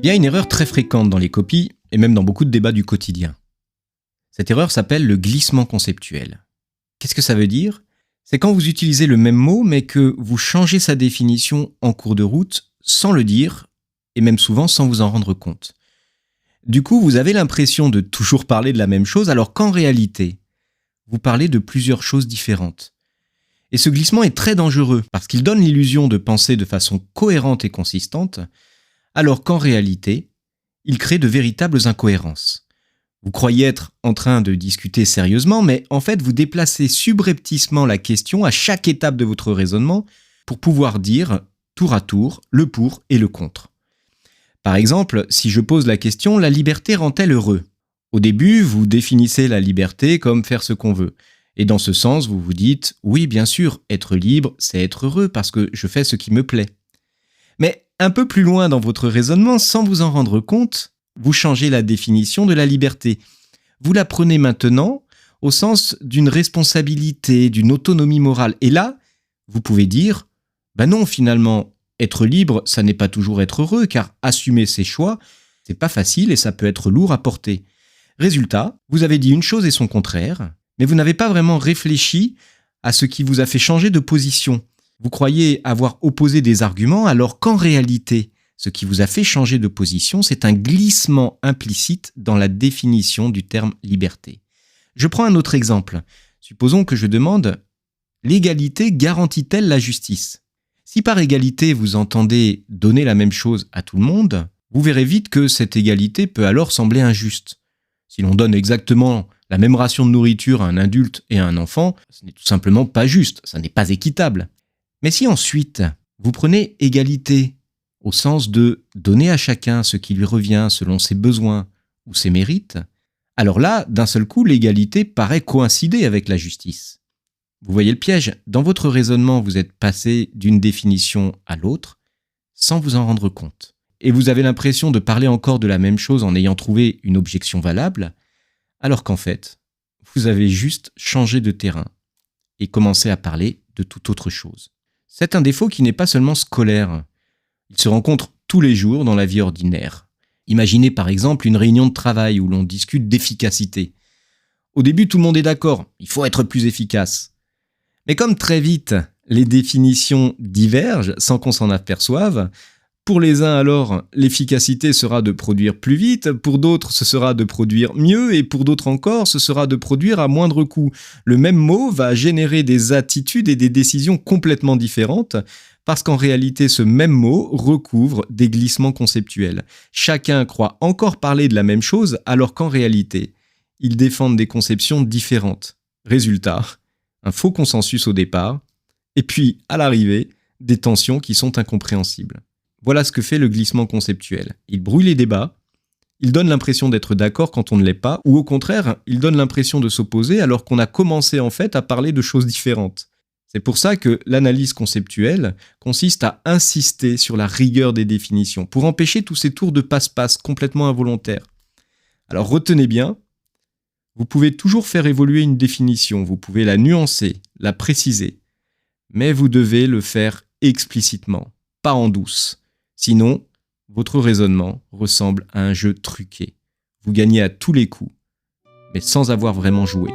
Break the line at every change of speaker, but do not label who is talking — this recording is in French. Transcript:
Il y a une erreur très fréquente dans les copies, et même dans beaucoup de débats du quotidien. Cette erreur s'appelle le glissement conceptuel. Qu'est-ce que ça veut dire ? C'est quand vous utilisez le même mot, mais que vous changez sa définition en cours de route, sans le dire, et même souvent sans vous en rendre compte. Du coup, vous avez l'impression de toujours parler de la même chose, alors qu'en réalité, vous parlez de plusieurs choses différentes. Et ce glissement est très dangereux, parce qu'il donne l'illusion de penser de façon cohérente et consistante, alors qu'en réalité, il crée de véritables incohérences. Vous croyez être en train de discuter sérieusement, mais en fait vous déplacez subrepticement la question à chaque étape de votre raisonnement pour pouvoir dire, tour à tour, le pour et le contre. Par exemple, si je pose la question « La liberté rend-elle heureux ?» Au début, vous définissez la liberté comme faire ce qu'on veut. Et dans ce sens, vous vous dites « Oui, bien sûr, être libre, c'est être heureux parce que je fais ce qui me plaît. » Mais un peu plus loin dans votre raisonnement, sans vous en rendre compte, vous changez la définition de la liberté. Vous la prenez maintenant au sens d'une responsabilité, d'une autonomie morale. Et là, vous pouvez dire « Ben non, finalement, être libre, ça n'est pas toujours être heureux, car assumer ses choix, c'est pas facile et ça peut être lourd à porter. » Résultat, vous avez dit une chose et son contraire, mais vous n'avez pas vraiment réfléchi à ce qui vous a fait changer de position. Vous croyez avoir opposé des arguments alors qu'en réalité, ce qui vous a fait changer de position, c'est un glissement implicite dans la définition du terme liberté. Je prends un autre exemple. Supposons que je demande « L'égalité garantit-elle la justice ?» Si par égalité vous entendez donner la même chose à tout le monde, vous verrez vite que cette égalité peut alors sembler injuste. Si l'on donne exactement la même ration de nourriture à un adulte et à un enfant, ce n'est tout simplement pas juste, ça n'est pas équitable. Mais si ensuite, vous prenez égalité au sens de donner à chacun ce qui lui revient selon ses besoins ou ses mérites, alors là, d'un seul coup, l'égalité paraît coïncider avec la justice. Vous voyez le piège ? Dans votre raisonnement, vous êtes passé d'une définition à l'autre sans vous en rendre compte. Et vous avez l'impression de parler encore de la même chose en ayant trouvé une objection valable, alors qu'en fait, vous avez juste changé de terrain et commencé à parler de toute autre chose. C'est un défaut qui n'est pas seulement scolaire. Il se rencontre tous les jours dans la vie ordinaire. Imaginez par exemple une réunion de travail où l'on discute d'efficacité. Au début, tout le monde est d'accord, il faut être plus efficace. Mais comme très vite, les définitions divergent sans qu'on s'en aperçoive, pour les uns alors, l'efficacité sera de produire plus vite, pour d'autres ce sera de produire mieux, et pour d'autres encore, ce sera de produire à moindre coût. Le même mot va générer des attitudes et des décisions complètement différentes, parce qu'en réalité ce même mot recouvre des glissements conceptuels. Chacun croit encore parler de la même chose, alors qu'en réalité, ils défendent des conceptions différentes. Résultat, un faux consensus au départ, et puis, à l'arrivée, des tensions qui sont incompréhensibles. Voilà ce que fait le glissement conceptuel. Il brouille les débats, il donne l'impression d'être d'accord quand on ne l'est pas, ou au contraire, il donne l'impression de s'opposer alors qu'on a commencé en fait à parler de choses différentes. C'est pour ça que l'analyse conceptuelle consiste à insister sur la rigueur des définitions, pour empêcher tous ces tours de passe-passe complètement involontaires. Alors retenez bien, vous pouvez toujours faire évoluer une définition, vous pouvez la nuancer, la préciser, mais vous devez le faire explicitement, pas en douce. Sinon, votre raisonnement ressemble à un jeu truqué. Vous gagnez à tous les coups, mais sans avoir vraiment joué.